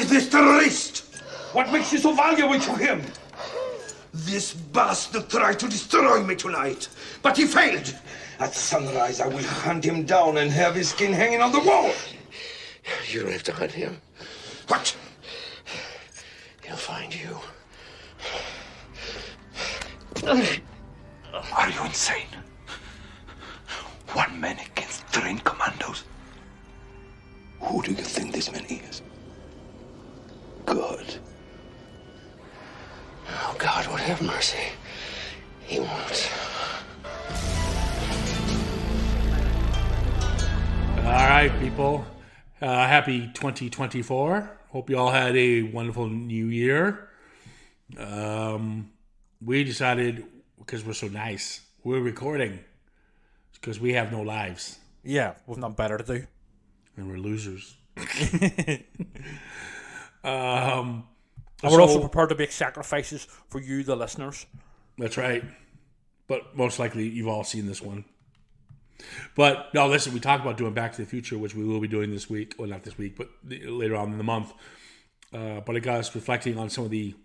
this terrorist? What makes you so valuable to him? This bastard tried to destroy me tonight, but he failed. At sunrise, I will hunt him down and have his skin hanging on the wall. You don't have to hunt him. What? He'll find you. Are you insane? One man against trained commandos. Who do you think this man is? God. Oh, God would have mercy. He won't. All right, people. Happy 2024. Hope you all had a wonderful new year. We decided, because we're so nice, we're recording because we have no lives. Yeah, we've nothing better to do. And we're losers. And we're also prepared to make sacrifices for you, the listeners. That's right. But most likely you've all seen this one. But no, listen, we talked about doing Back to the Future, which we will be doing this week. Well, not this week, but later on in the month. But it got us reflecting on some of the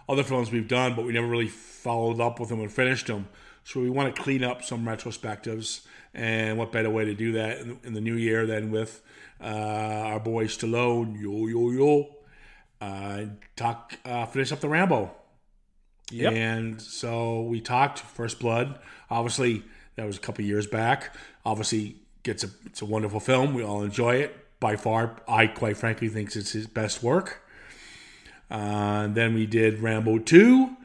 other films we've done, but we never really followed up with them and finished them. So we want to clean up some retrospectives, and what better way to do that in the new year than with our boy Stallone, finish up the Rambo. Yep. And so we talked First Blood. Obviously, that was a couple years back. Obviously, it's a wonderful film. We all enjoy it. By far, I quite frankly think it's his best work. And then we did Rambo 2.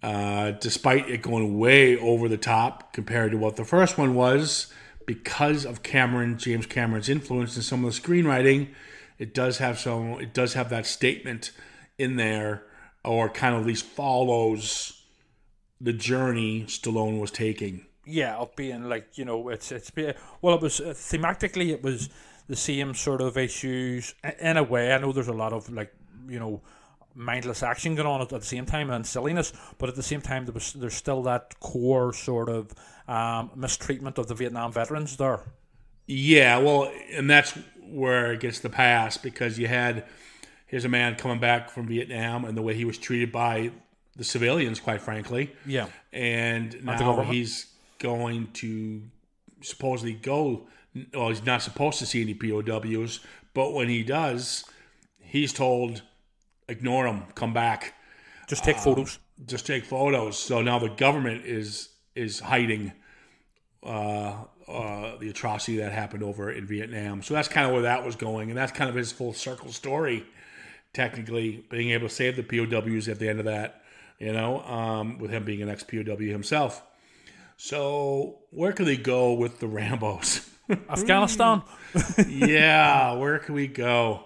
Despite it going way over the top compared to what the first one was, because of James Cameron's influence in some of the screenwriting, it does have that statement in there, or kind of at least follows the journey Stallone was taking. Yeah, of being like, it was thematically, it was the same sort of issues in a way. I know there's a lot of mindless action going on at the same time and silliness, but at the same time there's still that core sort of mistreatment of the Vietnam veterans there. Yeah, well, and that's where it gets the pass, because here's a man coming back from Vietnam and the way he was treated by the civilians, quite frankly. Yeah. And now he's going to supposedly go, well, he's not supposed to see any POWs, but when he does, he's told, ignore them, come back. Just take photos. Just take photos. So now the government is hiding the atrocity that happened over in Vietnam. So that's kind of where that was going, and that's kind of his full circle story, technically, being able to save the POWs at the end of that, with him being an ex-POW himself. So where could they go with the Rambos? Afghanistan? Yeah, where can we go?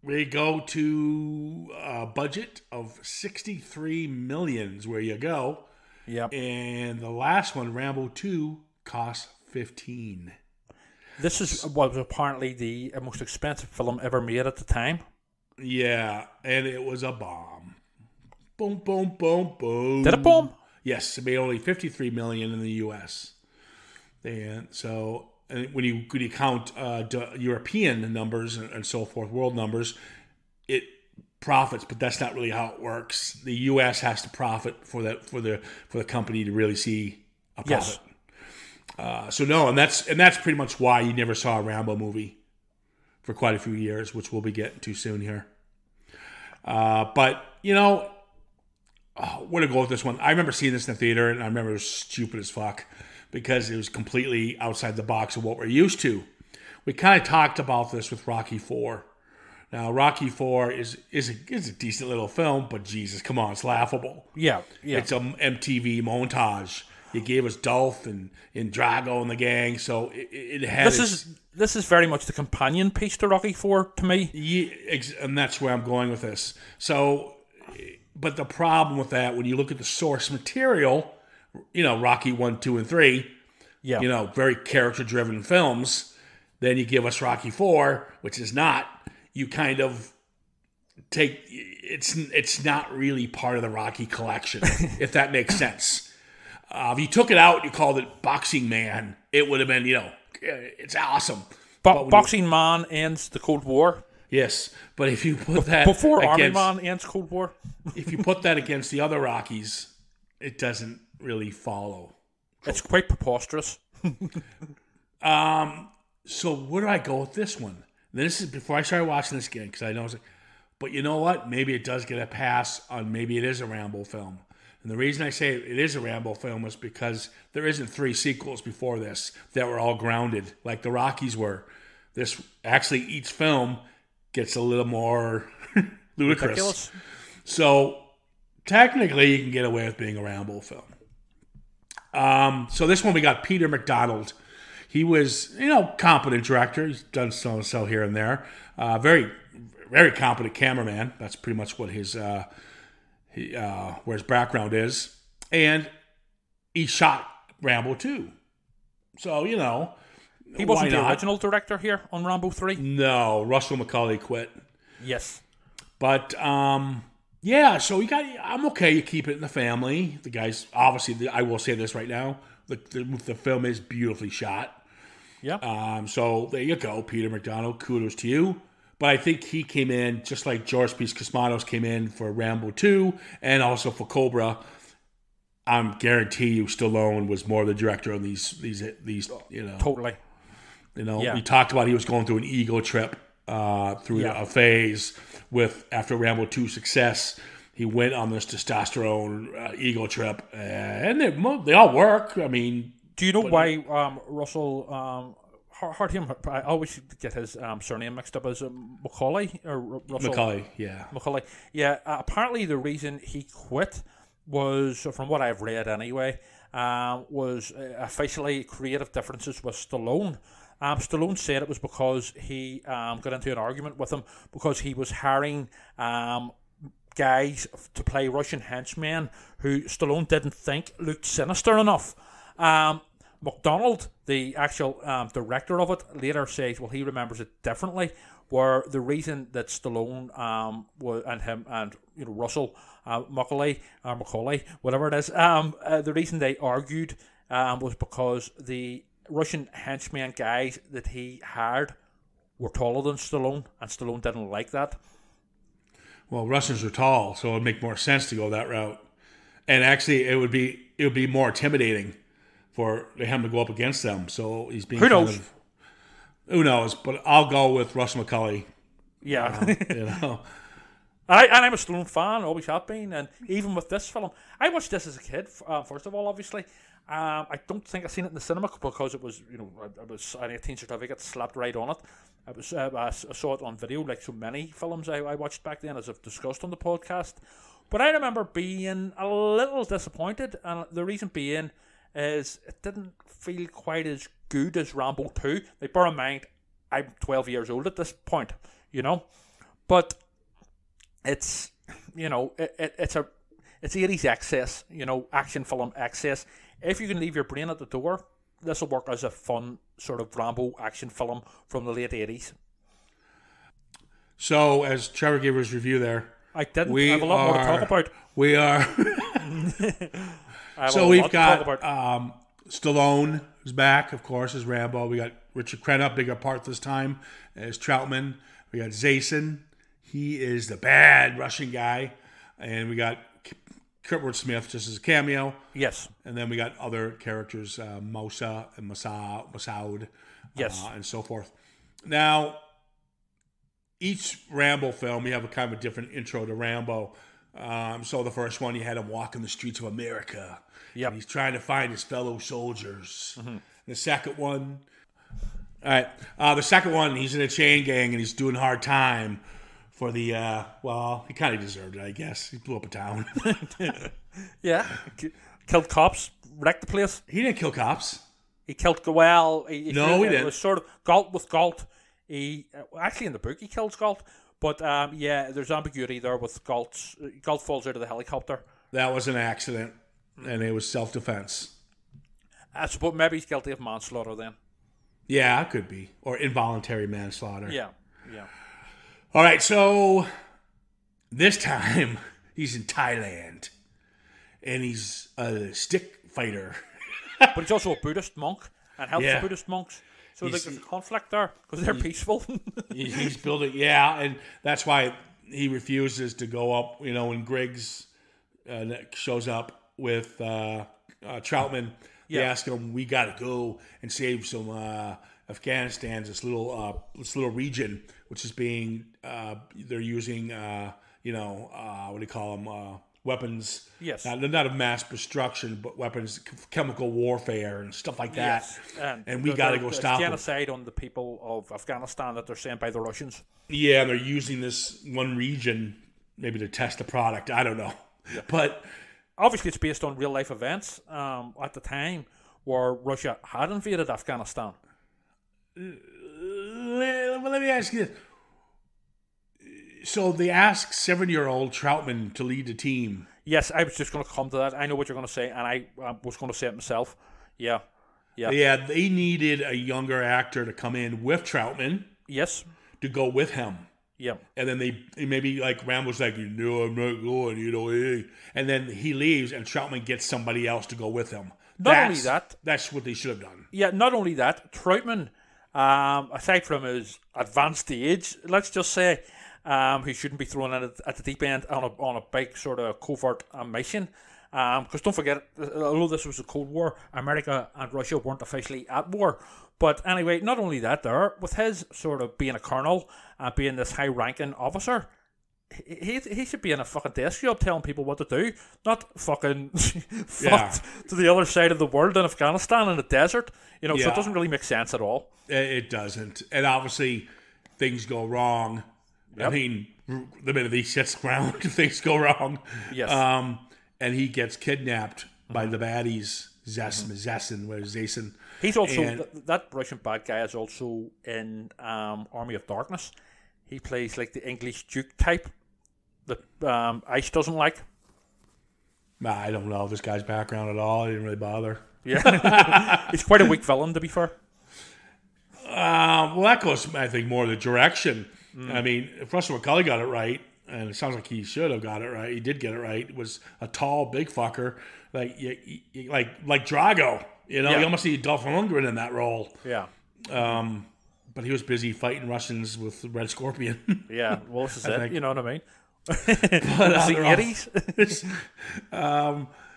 We go to a budget of $63 million is where you go. Yep. And the last one, Rambo 2, cost $15. This is what was apparently the most expensive film ever made at the time. Yeah, and it was a bomb. Boom, boom, boom, boom. Did it bomb? Yes, it made only $53 million in the U.S. And so, and when you count European numbers and so forth, world numbers, it profits, but that's not really how it works. The U.S. has to profit for the company to really see a profit. Yes. And that's pretty much why you never saw a Rambo movie for quite a few years, which we'll be getting to soon here. But where to go with this one? I remember seeing this in the theater, and I remember it was stupid as fuck because it was completely outside the box of what we're used to. We kind of talked about this with Rocky IV. Now, Rocky IV is a decent little film, but Jesus, come on, it's laughable. Yeah. It's an MTV montage. You gave us Dolph and Drago and the gang, so it had. This is very much the companion piece to Rocky IV to me. Yeah, and that's where I'm going with this. So, but the problem with that, when you look at the source material, Rocky 1, 2, and 3, very character-driven films. Then you give us Rocky 4, which is not. You kind of take it's not really part of the Rocky collection, if that makes sense. If you took it out, you called it Boxing Man, it would have been, it's awesome. Boxing Man ends the Cold War. Yes, but if you put that Before Army against, Man ends Cold War. if you put that against the other Rockies, it doesn't really follow. It's quite preposterous. So where do I go with this one? This is before I started watching this again, because I know, but you know what? Maybe it does get a pass on. Maybe it is a Rambo film, and the reason I say it is a Rambo film is because there isn't 3 sequels before this that were all grounded like the Rockies were. This actually, each film gets a little more ludicrous. Ridiculous. So technically, you can get away with being a Rambo film. So this one we got Peter McDonald. He was, competent director. He's done so and so here and there. Very, very competent cameraman. That's pretty much what his where his background is. And he shot Rambo 2. So, he wasn't why the not? original director here on Rambo 3? No, Russell McCauley quit. Yes. But, yeah, so I'm okay. You keep it in the family. The guys, obviously, I will say this right now. The film is beautifully shot. Yeah. So there you go, Peter McDonald. Kudos to you. But I think he came in just like George P. Cosmatos came in for Rambo 2 and also for Cobra. I'm guarantee you, Stallone was more the director of these. Totally. We talked about he was going through an ego trip through a phase after Rambo 2 success. He went on this testosterone ego trip, and they all work. I mean, do you know why Russell? I always get his surname mixed up as Macaulay or Russell. Macaulay, yeah. Apparently, the reason he quit was, from what I've read anyway, was officially creative differences with Stallone. Stallone said it was because he got into an argument with him because he was hiring guys to play Russian henchmen who Stallone didn't think looked sinister enough. McDonald, the actual director of it, later says, well, he remembers it differently, where the reason that Stallone and him and Russell Macaulay, whatever it is, the reason they argued was because the Russian henchmen guys that he hired were taller than Stallone, and Stallone didn't like that. Well, Russians are tall, so it would make more sense to go that route. And actually, it would be more intimidating for him to go up against them. So he's being who knows? Who knows? But I'll go with Russell McCauley. Yeah, I'm a Stallone fan, always have been, and even with this film, I watched this as a kid. First of all, obviously, I don't think I've seen it in the cinema because it was, it was an 18 certificate slapped right on it. I saw it on video, like so many films I watched back then, as I've discussed on the podcast. But I remember being a little disappointed, and the reason being is it didn't feel quite as good as Rambo 2. Like, bear in mind, I'm 12 years old at this point, but it's, it's 80s excess, action film excess. If you can leave your brain at the door, this will work as a fun sort of Rambo action film from the late 80s. So, as Trevor gave his review there, I have a lot more to talk about. We are. So we've got Stallone, who's back, of course, as Rambo. We got Richard Crenna, bigger part this time, as Troutman. We got Zayson. He is the bad Russian guy. And we got Kurtwood Smith just as a cameo. Yes. And then we got other characters, Mosa and Masoud, yes, and so forth. Now, each Rambo film, you have a kind of a different intro to Rambo. So the first one, you had him walking the streets of America. Yep. He's trying to find his fellow soldiers. Mm-hmm. The second one, he's in a chain gang and he's doing hard time for the, he kind of deserved it, I guess. He blew up a town. Yeah. Killed cops, wrecked the place. He didn't kill cops. He killed, he didn't. It was sort of Galt with Galt. He, actually in the book, he kills Galt. But, there's ambiguity there with Galt. Galt falls out of the helicopter. That was an accident, and it was self-defense. I suppose maybe he's guilty of manslaughter then. Yeah, it could be. Or involuntary manslaughter. Yeah. All right, so this time he's in Thailand, and he's a stick fighter. But he's also a Buddhist monk and helps the Buddhist monks. So there's a conflict there because they're peaceful. He's building, and that's why he refuses to go up. When Griggs shows up with Troutman, they ask him, "We got to go and save some Afghanistan, this little region, which is being they're using, what do you call them?" Weapons, yes, not of mass destruction, but weapons, chemical warfare and stuff like that. Yes. And we got to go stop them. Genocide on the people of Afghanistan that they're sent by the Russians. Yeah, and they're using this one region maybe to test the product. I don't know, but obviously it's based on real life events at the time where Russia had invaded Afghanistan. Let me ask you this. So they asked 7-year-old Troutman to lead the team. Yes, I was just going to come to that. I know what you're going to say, and I was going to say it myself. Yeah. They needed a younger actor to come in with Troutman. Yes. To go with him. Yeah. And then they maybe like Rambo's like, I'm not going, and then he leaves and Troutman gets somebody else to go with him. Only that. That's what they should have done. Yeah, not only that, Troutman, aside from his advanced age, let's just say, he shouldn't be thrown in at the deep end on a big sort of covert mission. Because don't forget, although this was a Cold War, America and Russia weren't officially at war. But anyway, not only that, with his sort of being a colonel, being this high-ranking officer, he should be in a fucking desk job telling people what to do, not fucking fucked to the other side of the world in Afghanistan in the desert. So it doesn't really make sense at all. It doesn't. And obviously, things go wrong. Yep. I mean, the minute he sits around, things go wrong. Yes. And he gets kidnapped by the baddies. Zasin. He's also that Russian bad guy is also in Army of Darkness. He plays like the English Duke type that Ice doesn't like. I don't know this guy's background at all. I didn't really bother. Yeah, he's quite a weak villain, to be fair. Well, that goes, I think, more the direction. I mean, if Russell McCulley got it right, and it sounds like he should have got it right. He did get it right. It was a tall, big fucker, like Drago. You almost see Dolph Lundgren in that role. Yeah. But he was busy fighting Russians with Red Scorpion. Yeah. Well, this is it. Think. You know what I mean?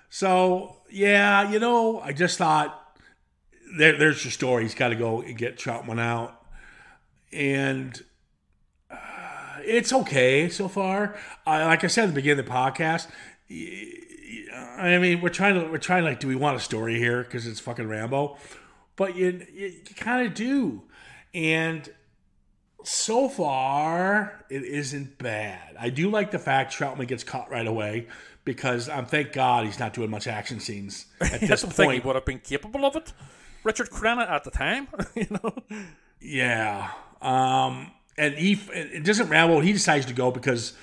So yeah, I just thought there's your story. He's got to go and get Troutman out, and it's okay so far. Like I said at the beginning of the podcast, I mean, we're trying like, do we want a story here because it's fucking Rambo? But you kind of do, and so far it isn't bad. I do like the fact Troutman gets caught right away because thank God he's not doing much action scenes at this point. Think he would have been capable of it. Richard Crenna at the time, Yeah. And it doesn't Rambo. He decides to go because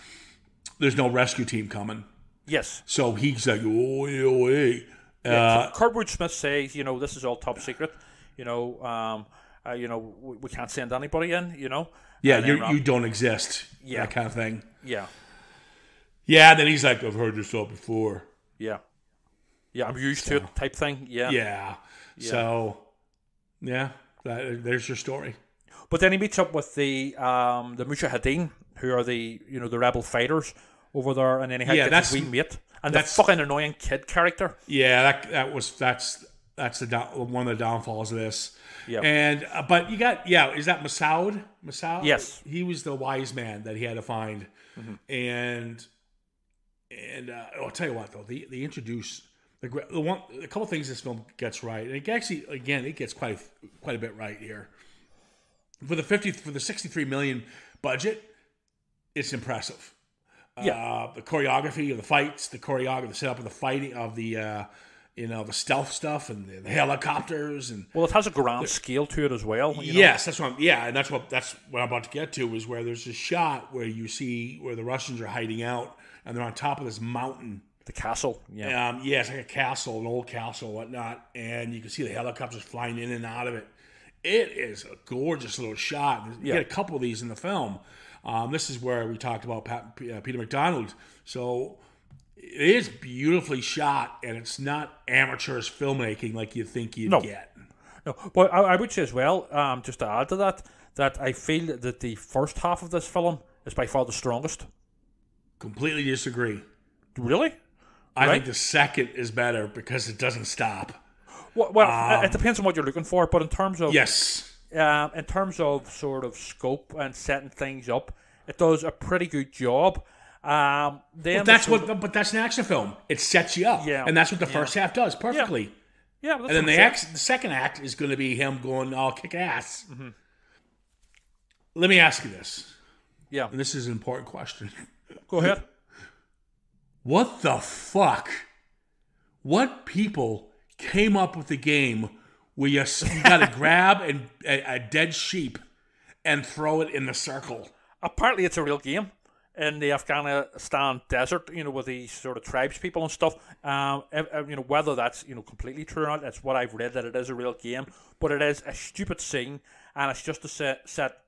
there's no rescue team coming. Yes. So he's like, hey. Kurtwood Smith says, this is all top secret. We can't send anybody in. Yeah, you don't exist. Yeah, that kind of thing. Yeah. Yeah. Then he's like, I've heard this all before. Yeah. Yeah, I'm used to it type thing. Yeah. Yeah. So, there's your story. But then he meets up with the Mujahideen, who are the rebel fighters over there, and then he gets his wee mate and the fucking annoying kid character. Yeah, that's one of the downfalls of this. Yeah, and but you got is that Masoud? Masoud? Yes, he was the wise man that he had to find, and I'll tell you what though, they introduce a couple things this film gets right, and it actually it gets quite a bit right here. For the 63 million budget, it's impressive. Yeah, the choreography of the fights, the setup of the fighting of the the stealth stuff and the helicopters and it has a grand scale to it as well. Yes, that's what that's what I'm about to get to is where there's a shot where you see where the Russians are hiding out and they're on top of this mountain. The castle, it's like a castle, an old castle, whatnot, and you can see the helicopters flying in and out of it. It is a gorgeous little shot. You get a couple of these in the film. This is where we talked about Peter McDonald. So it is beautifully shot, and it's not amateurish filmmaking like you think you'd get. No, but I would say as well, just to add to that, that I feel that the first half of this film is by far the strongest. Completely disagree. Really? I think the second is better because it doesn't stop. Well, it depends on what you're looking for, but in terms of in terms of sort of scope and setting things up, it does a pretty good job. But that's an action film. It sets you up, and that's what the first half does perfectly. Yeah, and then the second act is going to be him going, "I'll kick ass." Mm-hmm. Let me ask you this. Yeah, and this is an important question. Go ahead. What the fuck? What people came up with the game where you got to grab a dead sheep and throw it in the circle? Apparently, it's a real game in the Afghanistan desert, with these sort of tribes people and stuff. Whether that's completely true or not, that's what I've read, that it is a real game. But it is a stupid scene, and it's just a set.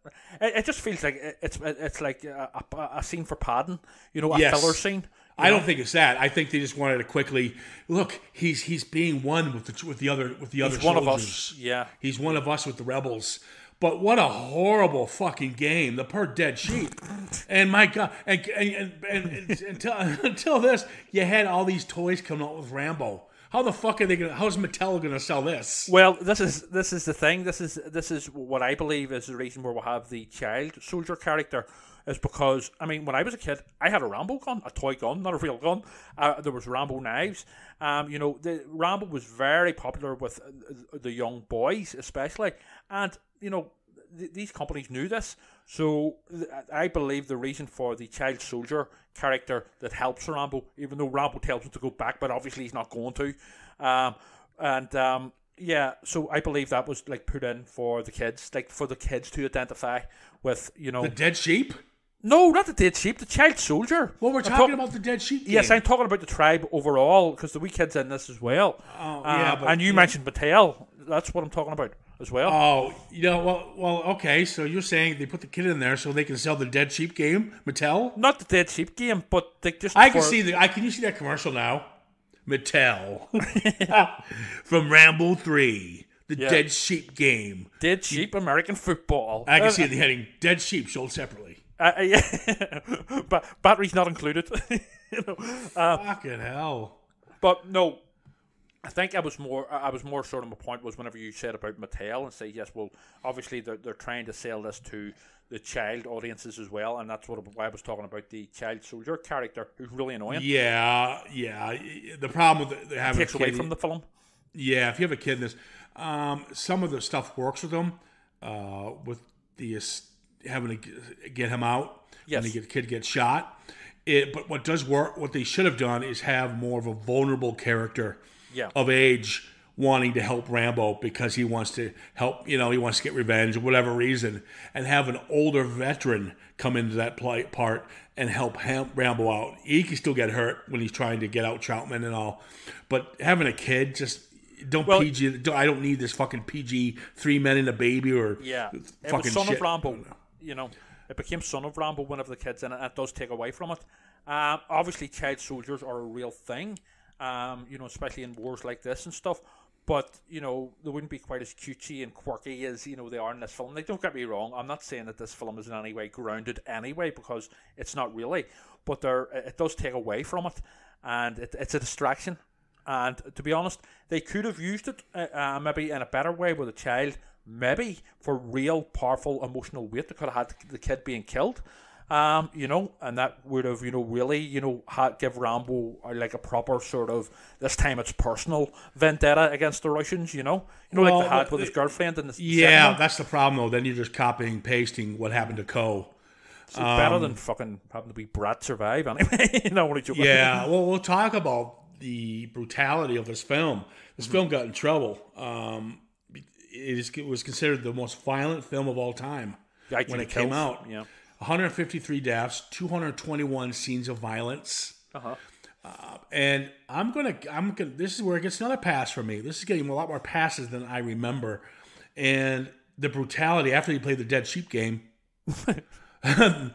It just feels like it's like a scene for padding, a filler scene. I don't think it's that. I think they just wanted to quickly look. He's being one with the other soldiers. One of us. Yeah, he's one of us with the rebels. But what a horrible fucking game! The poor dead sheep, and my God, and until this, you had all these toys coming out with Rambo. How the fuck are they gonna? How's Mattel gonna sell this? Well, this is the thing. This is what I believe is the reason where we'll have the child soldier character. Is because, when I was a kid, I had a Rambo gun, a toy gun, not a real gun. There was Rambo knives. The Rambo was very popular with the young boys, especially. And, these companies knew this. So I believe the reason for the child soldier character that helps Rambo, even though Rambo tells him to go back, but obviously he's not going to. So I believe that was put in for the kids, for the kids to identify with, The dead sheep? No, not the dead sheep, the child soldier. Well, we're talking about the dead sheep game. Yes, I'm talking about the tribe overall, because the wee kid's in this as well. And you mentioned Mattel. That's what I'm talking about as well. Oh, well, okay, so you're saying they put the kid in there so they can sell the dead sheep game, Mattel? Not the dead sheep game, but they just... Can you see that commercial now? Mattel. From Rambo 3. The dead sheep game. Dead sheep American football. I can see the heading, dead sheep sold separately. But batteries not included. Fucking hell. But no, I think I was more sort of my point was whenever you said about Mattel and say yes, well, obviously they're trying to sell this to the child audiences as well, and that's why I was talking about the child soldier character who's really annoying. Yeah. The problem with having takes away from the film. Yeah, if you have a kid in this, some of the stuff works with them. With the having to get him out when the kid gets shot. But what does work, what they should have done is have more of a vulnerable character of age wanting to help Rambo because he wants to help, he wants to get revenge or whatever reason, and have an older veteran come into that part and help Rambo out. He can still get hurt when he's trying to get out Troutman and all, but having a kid just... I don't need this fucking PG 3 men and a baby or fucking it was Son shit. of Rambo. It became Son of Rambo whenever the kids in it. It does take away from it. Obviously, child soldiers are a real thing. Especially in wars like this and stuff. But they wouldn't be quite as cutesy and quirky as they are in this film. Don't get me wrong. I'm not saying that this film is in any way grounded anyway because it's not really. But it does take away from it, and it's a distraction. And to be honest, they could have used it maybe in a better way with a child, maybe for real powerful emotional weight. They could have had the kid being killed, and that would have really give Rambo a proper sort of, this time it's personal vendetta against the Russians. Like they had with his girlfriend in the cinema. That's the problem though. Then you're just copying and pasting what happened to Coe. So better than fucking having to be Brat survive anyway. Yeah, well, we'll talk about the brutality of this film. This film got in trouble. It was considered the most violent film of all time when it came out. Yeah, 153 deaths, 221 scenes of violence. And I'm gonna. This is where it gets another pass for me. This is getting a lot more passes than I remember. And the brutality after you play the dead sheep game. That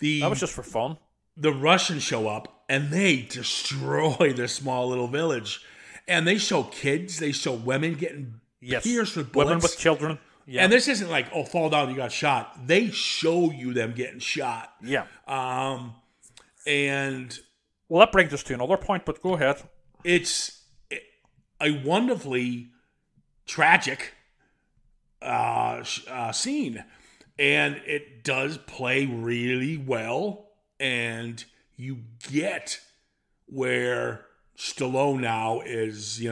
was just for fun. The Russians show up and they destroy this small little village, and they show kids, they show women getting Yes. pierced with bullets. Women with children. Yeah. And this isn't like, oh, fall down, you got shot. They show you them getting shot. Yeah. And well, that brings us to another point, but go ahead. It's a wonderfully tragic scene. And it does play really well. And you get where Stallone now is,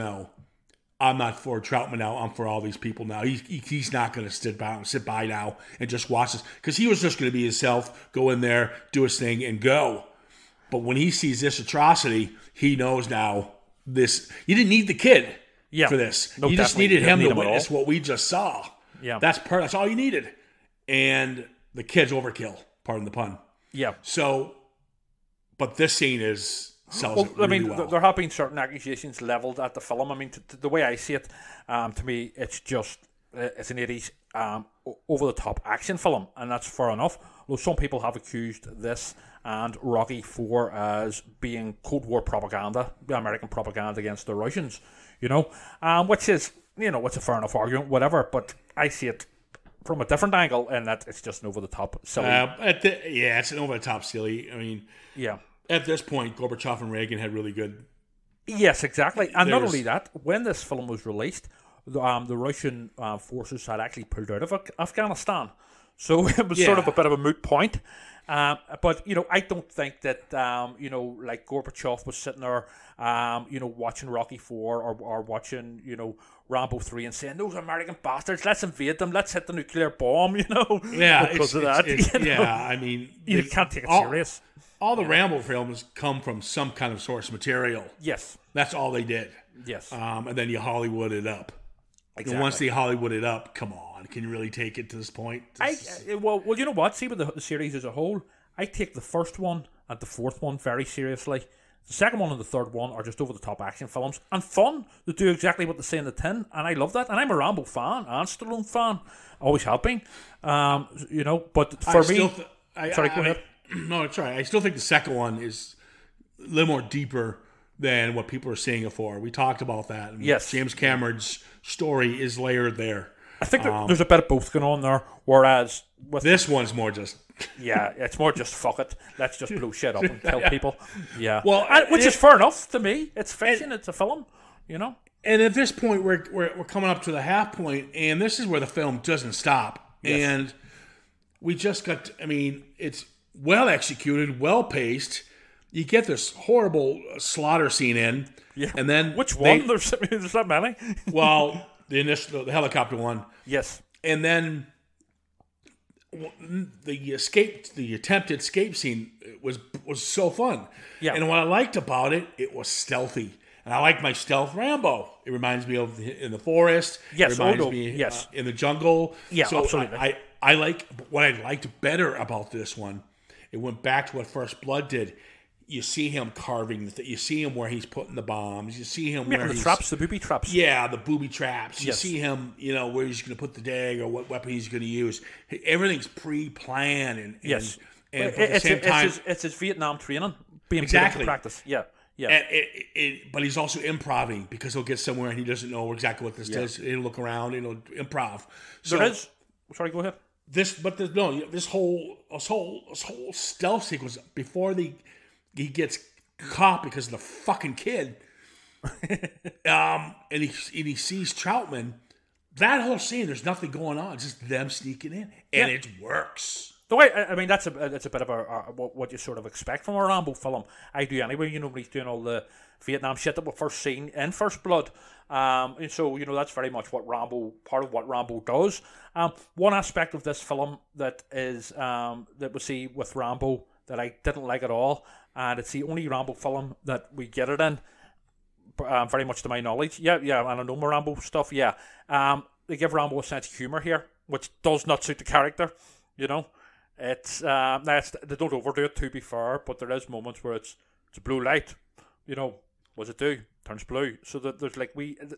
I'm not for Troutman now. I'm for all these people now. He's not going to sit by now and just watch this. Because he was just going to be himself, go in there, do his thing, and go. But when he sees this atrocity, he knows now this. You didn't need the kid for this. No, you just needed him to witness what we just saw. Yeah. That's all you needed. And the kid's overkill, pardon the pun. Yeah. So, but this scene sells it really well. There have been certain accusations leveled at the film. I mean, the way I see it, to me, it's an 80s over-the-top action film, and that's fair enough. Though some people have accused this and Rocky IV as being Cold War propaganda, American propaganda against the Russians, which is, it's a fair enough argument, whatever, but I see it from a different angle in that it's just an over-the-top silly. It's an over-the-top silly. I mean, yeah. At this point, Gorbachev and Reagan had really good... Yes, exactly. And not only that, when this film was released, the Russian forces had actually pulled out of Afghanistan. So it was sort of a bit of a moot point. But, I don't think that, like Gorbachev was sitting there, watching Rocky IV or watching, Rambo 3 and saying, those American bastards, let's invade them, let's hit the nuclear bomb, Yeah, because of that. I mean... You can't take it serious. All the Rambo films come from some kind of source material. Yes. That's all they did. Yes. And then you Hollywood it up. Exactly. And once they Hollywood it up, come on, can you really take it to this point? Well, you know what? See, with the series as a whole, I take the first one and the fourth one very seriously. The second one and the third one are just over-the-top action films and fun. They do exactly what they say in the tin, and I love that. And I'm a Rambo fan and Stallone fan. Always have been. But for me... Sorry, go ahead. No, it's all right. I still think the second one is a little more deeper than what people are seeing it for. We talked about that. Yes. James Cameron's story is layered there. I think there's a bit of both going on there, whereas... with this one's more just... yeah, it's more just fuck it. Let's just blow shit up and kill people. Yeah. Well, which is fair enough to me. It's fiction. It's a film, And at this point, we're coming up to the half point, and this is where the film doesn't stop. Yes. And we just got... it's... well executed, well paced. You get this horrible slaughter scene in, and then which one? There's not many. Well, the helicopter one, yes, and then the attempted escape scene was so fun. Yeah, and what I liked about it, it was stealthy, and I like my stealth Rambo. It reminds me of in the forest. Yes, it reminds me in the jungle. Yeah, so absolutely. I like what I liked better about this one. It went back to what First Blood did. You see him carving. You see him where he's putting the bombs. You see him where the traps, the booby traps. Yeah, the booby traps. You yes. see him, where he's going to put the dag or what weapon he's going to use. Everything's pre-planned. And at the same time... It's his Vietnam training being exactly. put into practice. Yeah. But he's also improvising because he'll get somewhere and he doesn't know exactly what this is. He'll look around and he'll improv. So, there is... Sorry, go ahead. This whole stealth sequence before he gets caught because of the fucking kid, and he sees Troutman. That whole scene, there's nothing going on, it's just them sneaking in, and it works. The way that's a bit of what you sort of expect from a Rambo film. I do anyway. When he's doing all the Vietnam shit that we first seen in First Blood. And so that's very much part of what Rambo does. One aspect of this film that is that we see with Rambo that I didn't like at all, and it's the only Rambo film that we get it in. Very much to my knowledge, and I know my Rambo stuff. They give Rambo a sense of humor here, which does not suit the character. It's they don't overdo it, to be fair, but there is moments where it's a blue light. What's it do? Turns blue. So that there's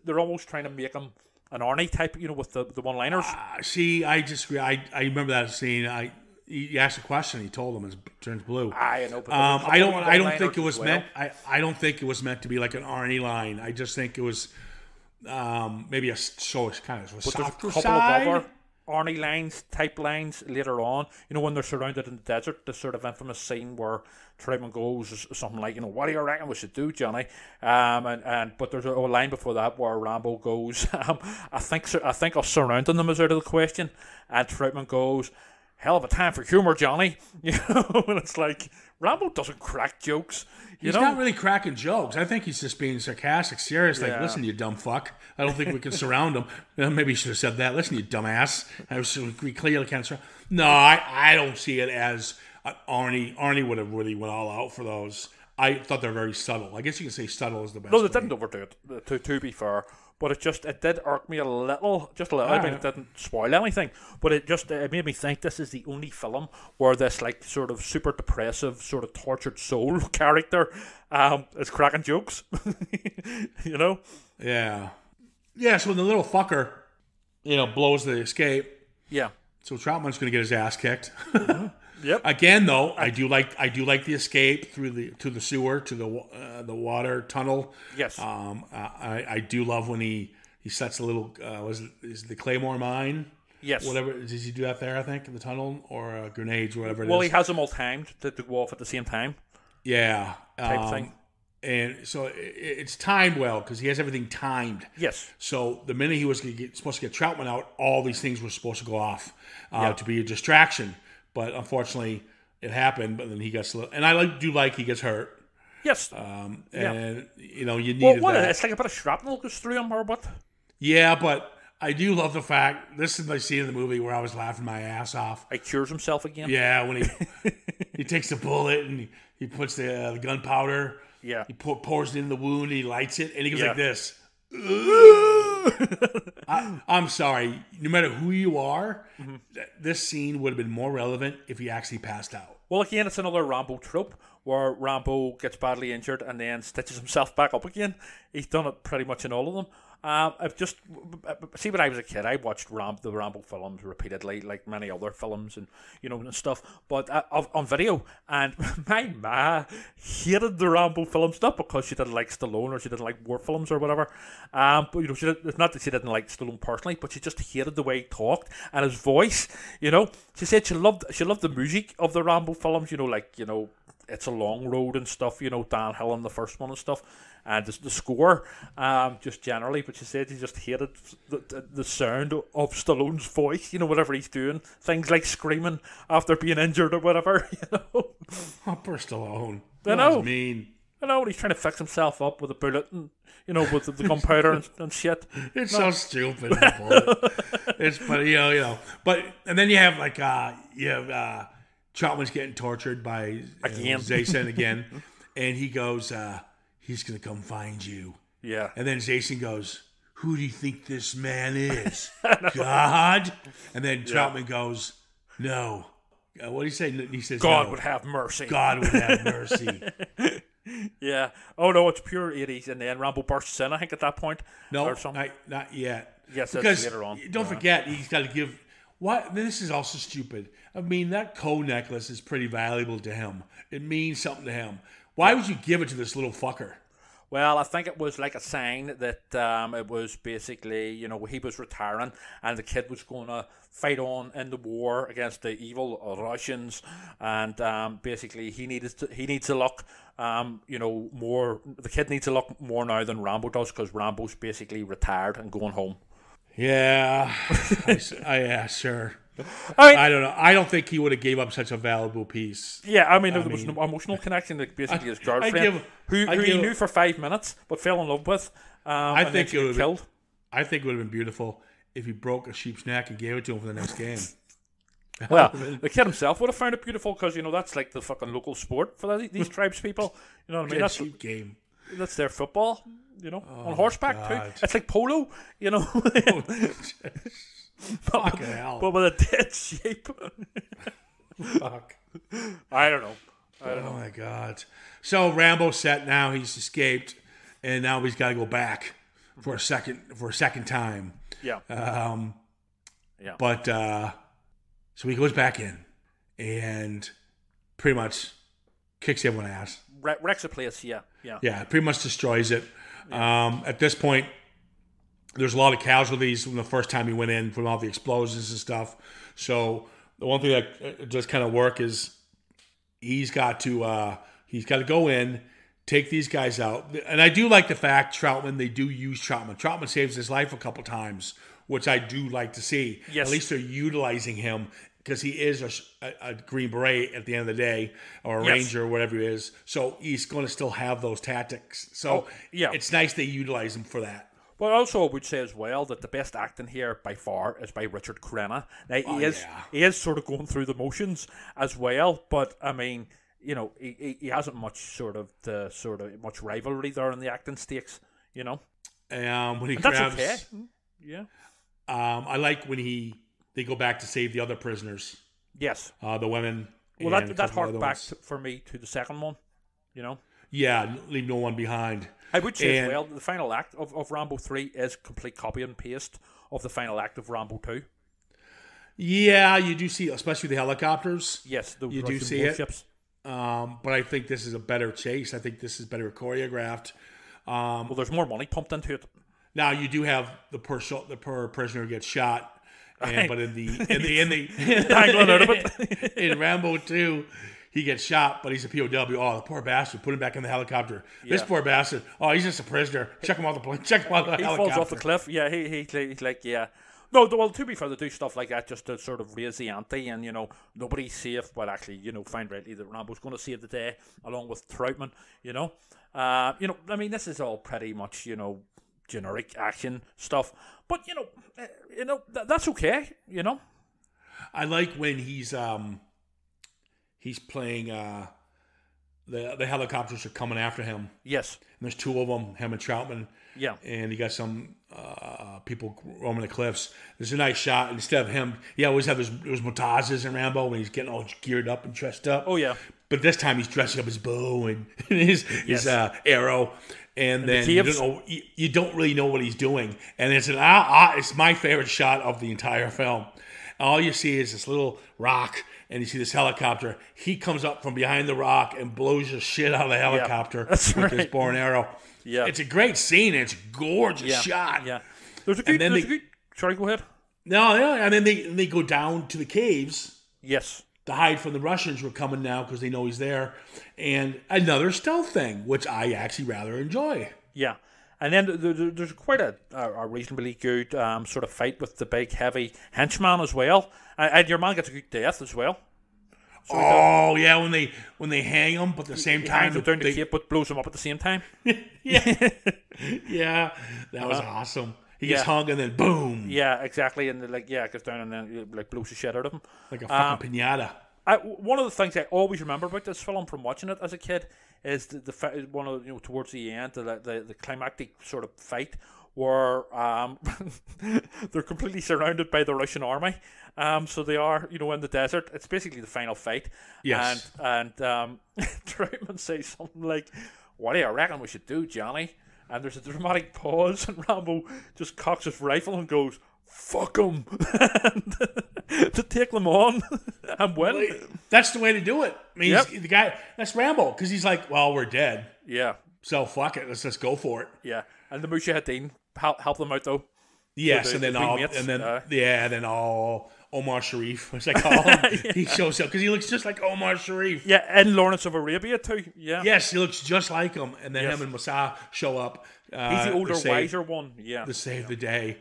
they're almost trying to make him an Arnie type, with the one-liners. See, I disagree. I remember that scene. He asked a question. He told him it turns blue. I know. But I don't think it was meant. I don't think it was meant to be like an Arnie line. I just think it was maybe a so it's kind of a But there's a softer couple side. of other Arnie lines, type lines later on. You know, when they're surrounded in the desert, the sort of infamous scene where Troutman goes something like, what do you reckon we should do, Johnny? But there's a line before that where Rambo goes, I think us surrounding them is out of the question, and Troutman goes, hell of a time for humor, Johnny. And it's like Rambo doesn't crack jokes. He's not really cracking jokes. I think he's just being sarcastic, serious. Like, Yeah. listen, you dumb fuck. I don't think we can surround him. Maybe he should have said that. Listen, you dumbass. We clearly can't surround. No, I don't see it as Arnie. Arnie would have really went all out for those. I thought they're very subtle. I guess you can say subtle is the best. No, they way. didn't overdo it. To be fair, but it did irk me a little, just a little. I mean, it didn't spoil anything, but it made me think this is the only film where this like sort of super depressive, sort of tortured soul character is cracking jokes. Yeah. Yeah. So the little fucker, blows the escape. Yeah. So Troutman's going to get his ass kicked. Yep. Again, though, I do like the escape to the sewer, to the water tunnel. Yes. I do love when he sets a little is it the Claymore mine? Yes. Whatever, does he do that there? I think in the tunnel or grenades or whatever it is. Well, he has them all timed to go off at the same time. Yeah. Type thing. And so it's timed well because he has everything timed. Yes. So the minute he was supposed to get Troutman out, all these things were supposed to go off to be a distraction. But unfortunately, it happened. But then he gets and I do like he gets hurt. Yes. And you needed that. It's like a bit of shrapnel goes through him or what? Yeah, but I do love the fact this is the scene in the movie where I was laughing my ass off. He cures himself again. Yeah, when he takes the bullet and he puts the gunpowder. Yeah. He pours it in the wound. And he lights it and he goes like this. I'm sorry. No matter who you are, this scene would have been more relevant if he actually passed out. Well, again, it's another Rambo trope where Rambo gets badly injured and then stitches himself back up again. He's done it pretty much in all of them. When I was a kid, I watched the Rambo films repeatedly, like many other films and and stuff. But on video, and my ma hated the Rambo films, not because she didn't like Stallone or she didn't like war films or whatever. But it's not that she didn't like Stallone personally, but she just hated the way he talked and his voice. She said she loved the music of the Rambo films. It's a Long Road and stuff, Dan Hill in the first one and stuff, and the score, just generally. But she said she just hated the sound of Stallone's voice, whatever he's doing, things like screaming after being injured or whatever, Oh, poor Stallone. I know. That's mean. I know, he's trying to fix himself up with a bullet and, with the gunpowder and shit. It's so stupid. The bullet. It's funny, But, and then you have Troutman's getting tortured by Jason again, and he goes, he's going to come find you. Yeah. And then Jason goes, who do you think this man is? God? And then Troutman goes, no. What do you say? He says, God no. would have mercy. God would have mercy. Yeah. Oh, no, it's pure 80s. And then Rambo bursts in, I think, at that point. No, or something. not yet. Yes, because that's later on. Don't forget, he's got to give... What? This is also stupid. I mean, that coal necklace is pretty valuable to him. It means something to him. Why would you give it to this little fucker? Well, I think it was like a sign that it was basically, he was retiring and the kid was going to fight on in the war against the evil Russians, and basically he needs to look, more. The kid needs to look more now than Rambo does because Rambo's basically retired and going home. Yeah, yeah, sure. I don't know. I don't think he would have gave up such a valuable piece. Yeah, there was no emotional connection to basically his girlfriend, who he knew for 5 minutes but fell in love with. I think it would killed. I think it would have been beautiful if he broke a sheep's neck and gave it to him for the next game. Well, the kid himself would have found it beautiful because that's like the fucking local sport for these tribes people. You know what I mean? That's sheep game. That's their football. On horseback God. too. It's like polo. Fucking hell. But with a dead sheep. Fuck. I don't know. Oh my God. So Rambo's set now. He's escaped, and now he's got to go back for a second time. Yeah. Yeah. But so he goes back in and pretty much kicks everyone's ass. Wrecks a place. Yeah. Yeah. Pretty much destroys it. At this point, there's a lot of casualties from the first time he went in from all the explosions and stuff. So the one thing that does kind of work is he's got to go in, take these guys out. And I do like the fact they do use Troutman. Troutman saves his life a couple times, which I do like to see. Yes. At least they're utilizing him because he is a Green Beret at the end of the day, or a Ranger or whatever he is. So he's going to still have those tactics. So it's nice they utilize him for that. Well, also I would say as well that the best acting here by far is by Richard Crenna. Now, he is sort of going through the motions as well, but I mean, you know, he hasn't much much rivalry there in the acting stakes, you know. When he that's grabs, okay. Yeah. I like when they go back to save the other prisoners. Yes. The women. Well, that harked back for me to the second one, you know. Yeah, leave no one behind. I would say as well, the final act of Rambo 3 is complete copy and paste of the final act of Rambo 2. Yeah, you do see, especially the helicopters. Yes, the you do see warships. But I think this is a better chase. I think this is better choreographed. Well, there's more money pumped into it. Now you do have the poor prisoner gets shot, but in dangling out of it in Rambo 2. He gets shot, but he's a POW. Oh, the poor bastard! Put him back in the helicopter. Yeah. This poor bastard. Oh, he's just a prisoner. Check him off the plane. Check him off the helicopter. He falls off the cliff. Yeah, he's like, yeah. No, well, to be fair, they do stuff like that just to sort of raise the ante, and you know, nobody's safe. But actually, you know, find rightly that Rambo's going to save the day along with Troutman. You know, I mean, this is all pretty much, you know, generic action stuff. But you know, that's okay. You know, I like when he's playing, the helicopters are coming after him. Yes. And there's two of them, him and Troutman. Yeah. And you got some people roaming the cliffs. There's a nice shot. Instead of him, he always have those montages in Rambo when he's getting all geared up and dressed up. Oh, yeah. But this time he's dressing up his bow and his arrow. And then you don't really know what he's doing. And it's it's my favorite shot of the entire film. All you see is this little rock, and you see this helicopter. He comes up from behind the rock and blows the shit out of the helicopter with his bow and arrow. Yeah, it's a great scene. It's a gorgeous shot. Yeah, there's a good. Sorry, go ahead. No, and then they go down to the caves. Yes, to hide from the Russians who are coming now because they know he's there, and another stealth thing, which I actually rather enjoy. Yeah. And then there's quite a reasonably good sort of fight with the big heavy henchman as well, and your man gets a good death as well. So when they hang him, but at the same time down the cape, but blows him up at the same time. yeah, that was awesome. He gets hung and then boom. Yeah, exactly, and goes down and then blows the shit out of him like a fucking piñata. One of the things I always remember about this film from watching it as a kid is the one of towards the end the climactic sort of fight where they're completely surrounded by the Russian army. So they are in the desert. It's basically the final fight. Yes. And Troutman says something like, "What do you reckon we should do, Johnny?" And there's a dramatic pause, and Rambo just cocks his rifle and goes, "Fuck them," to take them on and win. Well, that's the way to do it. I mean, the guy, that's Rambo, because he's like, well, we're dead. Yeah. So fuck it, let's just go for it. Yeah, and the Mujahideen help them out though. Yes, so and then Omar Sharif, which I call him, he shows up because he looks just like Omar Sharif. Yeah, and Lawrence of Arabia too. Yeah. Yes, he looks just like him, and then him and Massa show up. He's the older, wiser one. Yeah, to save the day.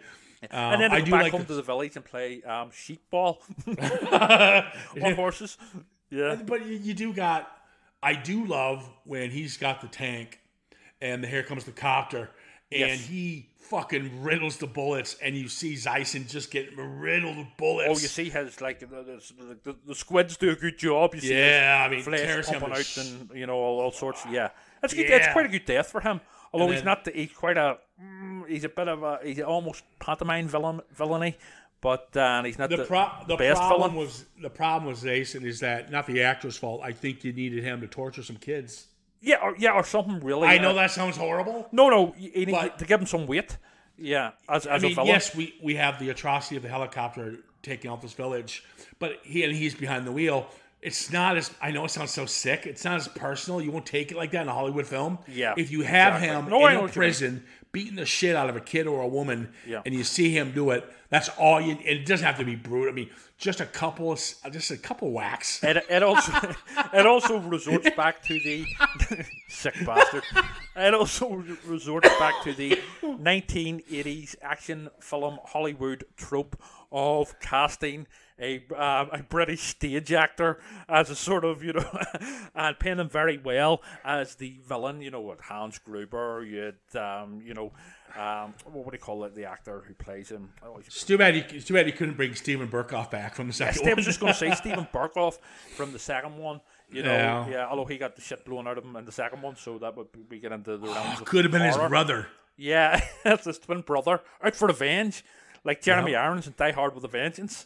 And then they go back home to the village and play sheep ball on horses. Yeah, but I do love when he's got the tank, and here comes the copter, and he fucking riddles the bullets, and you see Zyson just get riddled with bullets. Oh, you see his the squids do a good job. You see, flesh pumping out, and all sorts. Yeah, it's quite a good death for him. Although he's not, he's a bit of he's almost pantomime villainy, but he's not the best villain. The problem was Jason is that not the actor's fault. I think you needed him to torture some kids. Or something really. I know that sounds horrible. No, you need to give him some weight. Yeah, as a villain. Yes, we have the atrocity of the helicopter taking out this village, but he's behind the wheel. It's not as, I know it sounds so sick, it's not as personal. You won't take it like that in a Hollywood film. Yeah. If you have him in a prison beating the shit out of a kid or a woman, Yeah. and you see him do it. That's all you. It doesn't have to be brutal. I mean, just a couple whacks. It also resorts back to the sick bastard. It also resorts back to the 1980s action film Hollywood trope of casting a British stage actor as a sort of, and paying him very well as the villain. With Hans Gruber, you had, what would you call it? The actor who plays him. It's too bad you couldn't bring Stephen Burkoff back from the second one. I was just going to say Stephen Burkoff from the second one. Although he got the shit blown out of him in the second one, so that would we get into the realms of could have been horror. his brother. Yeah, that's his twin brother out for revenge, like Jeremy Irons in Die Hard with a Vengeance.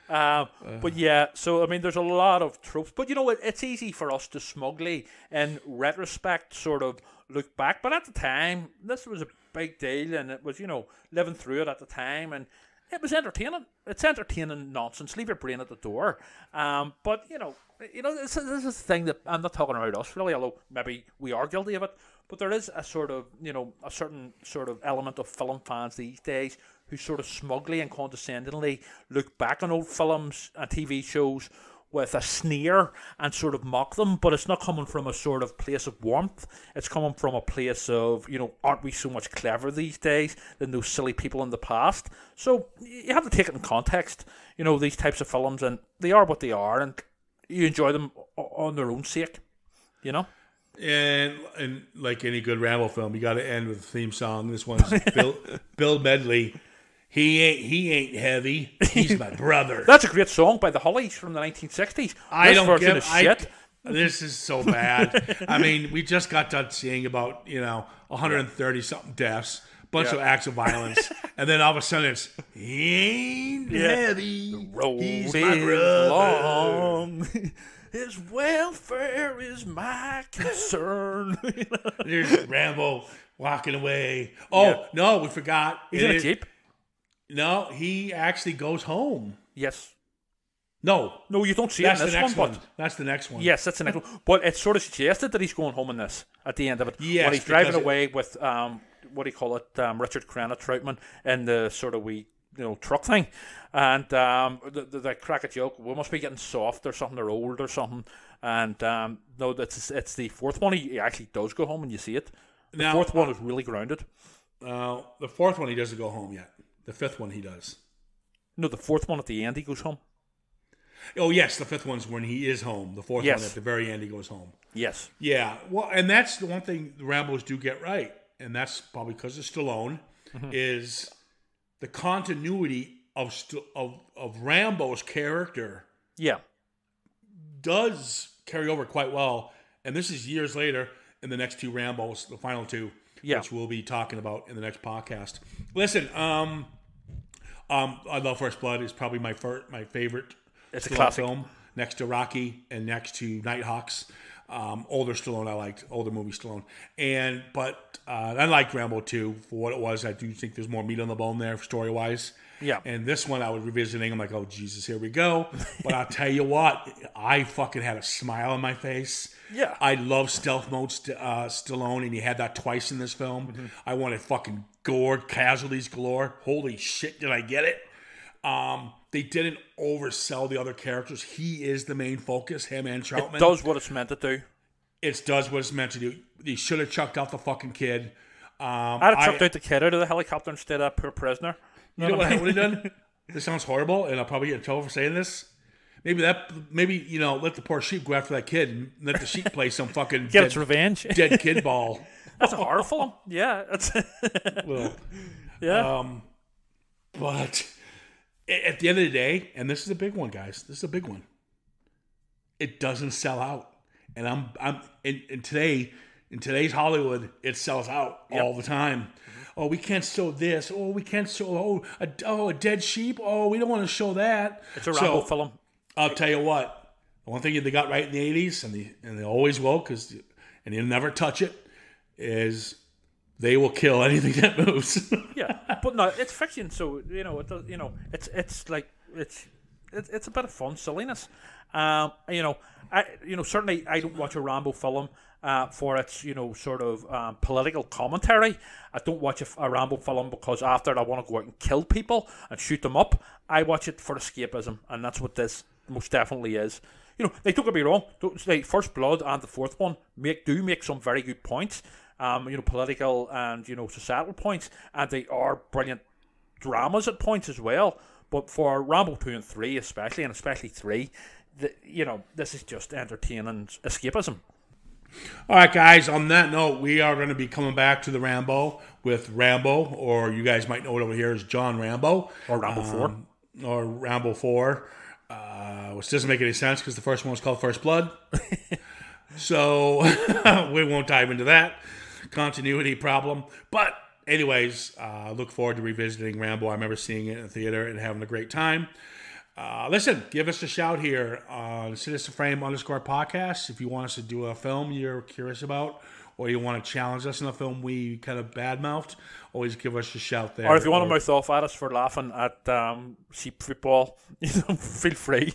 But yeah, so I mean, there's a lot of tropes, but it's easy for us to smugly, in retrospect, sort of look back. But at the time, this was a big deal, and it was living through it at the time, and it was entertaining. It's entertaining nonsense. Leave your brain at the door. But this is a thing that I'm not talking about us really, although maybe we are guilty of it. But there is a sort of a certain sort of element of film fans these days who sort of smugly and condescendingly look back on old films and TV shows with a sneer and sort of mock them, but it's not coming from a sort of place of warmth. It's coming from a place of, aren't we so much clever these days than those silly people in the past? So you have to take it in context, these types of films, and they are what they are, and you enjoy them on their own sake, And like any good Rambo film, you got to end with a theme song. This one's Bill Medley. He ain't heavy. He's my brother. That's a great song by the Hollies from the 1960s. This is so bad. I mean, we just got done seeing about 130 something deaths, bunch of acts of violence, and then all of a sudden it's he ain't heavy. The road He's is my brother. long. His welfare is my concern. There's Rambo walking away. Oh no, we forgot. He's in a Jeep. No, he actually goes home. Yes. No, you don't see it in that's this the next one. one. That's the next one. Yes, that's the next one. But it's sort of suggested that he's going home in this at the end of it. Yes, when he's driving away with what do you call it, Richard Crenna Troutman in the sort of wee truck thing, and the crack a joke. We must be getting soft or something, or old or something. And no, it's the fourth one. He actually does go home, and you see it. The fourth one is really grounded. The fourth one he doesn't go home yet. The fifth one he does. No, the fourth one at the end he goes home. Oh yes, the fifth one's when he is home. The fourth one at the very end he goes home. Yes. Yeah. Well, and that's the one thing the Rambos do get right, and that's probably because of Stallone, is the continuity of Rambo's character. Yeah. Does carry over quite well, and this is years later in the next two Rambos, the final two, which we'll be talking about in the next podcast. Listen, I love First Blood. It's probably my favorite. It's Stallone a classic film, next to Rocky and next to Nighthawks. Older Stallone, I liked older movie Stallone, but I liked Rambo 2 for what it was. I do think there's more meat on the bone there, story wise. Yeah. And this one I was revisiting. I'm like, oh Jesus, here we go. But I'll tell you what, I fucking had a smile on my face. Yeah. I love stealth mode Stallone, and he had that twice in this film. I wanted fucking gore, casualties galore. Holy shit, did I get it? They didn't oversell the other characters. He is the main focus, him and Troutman. It does what it's meant to do. It does what it's meant to do. He should have chucked out the fucking kid. I'd have chucked out the kid out of the helicopter instead of poor prisoner. You know what I would have done? This sounds horrible, and I'll probably get in trouble for saying this. Maybe let the poor sheep go after that kid and let the sheep play some fucking get its revenge. Dead kid ball. That's a horror film. Yeah. Well, yeah. But at the end of the day, and this is a big one, guys. This is a big one. It doesn't sell out, and I'm in today's Hollywood, it sells out all the time. Oh, we can't show this. Oh, we can't show a dead sheep. Oh, we don't want to show that. It's a Rambo film. I'll tell you what. The one thing they got right in the 80s, and they always will, and they'll never touch it, is they will kill anything that moves. Yeah, but no, it's fiction, so it does. It's like it's it's a bit of fun silliness. Certainly I don't watch a Rambo film for its sort of political commentary. I don't watch a Rambo film because after it I want to go out and kill people and shoot them up. I watch it for escapism, and that's what this most definitely is. They don't get me wrong. First Blood and the fourth one make some very good points. Political and societal points, and they are brilliant dramas at points as well. But for Rambo 2 and 3 especially 3, this is just entertaining escapism. All right, guys, on that note, we are going to be coming back to the Rambo with Rambo, or you guys might know it over here as John Rambo. Or Rambo 4. Or Rambo 4, which doesn't make any sense because the first one was called First Blood. So we won't dive into that continuity problem. But anyways, look forward to revisiting Rambo. I remember seeing it in the theater and having a great time. Listen, give us a shout here on Citizen Frame _podcast if you want us to do a film you're curious about, or you want to challenge us in a film we kind of badmouthed. Always give us a shout there. Or if you want to mouth off at us for laughing at sheep football, feel free.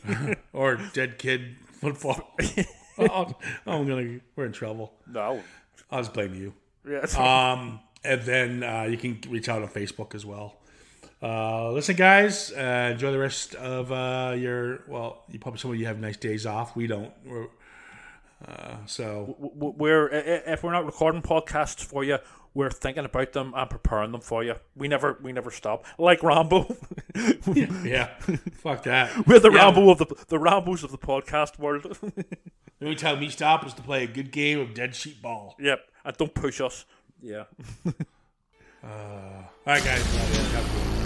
Or dead kid football. We're in trouble. No, I'll just blame you. Yeah. And then you can reach out on Facebook as well. Listen, guys, enjoy the rest of you probably some of you have nice days off. We don't. We're if we're not recording podcasts for you, we're thinking about them and preparing them for you. We never stop. Like Rambo. Yeah. Fuck that. We're the Rambo of the Rambos of the podcast world. The only time we stop is to play a good game of dead sheep ball. Yep. And don't push us. Yeah. All right, guys.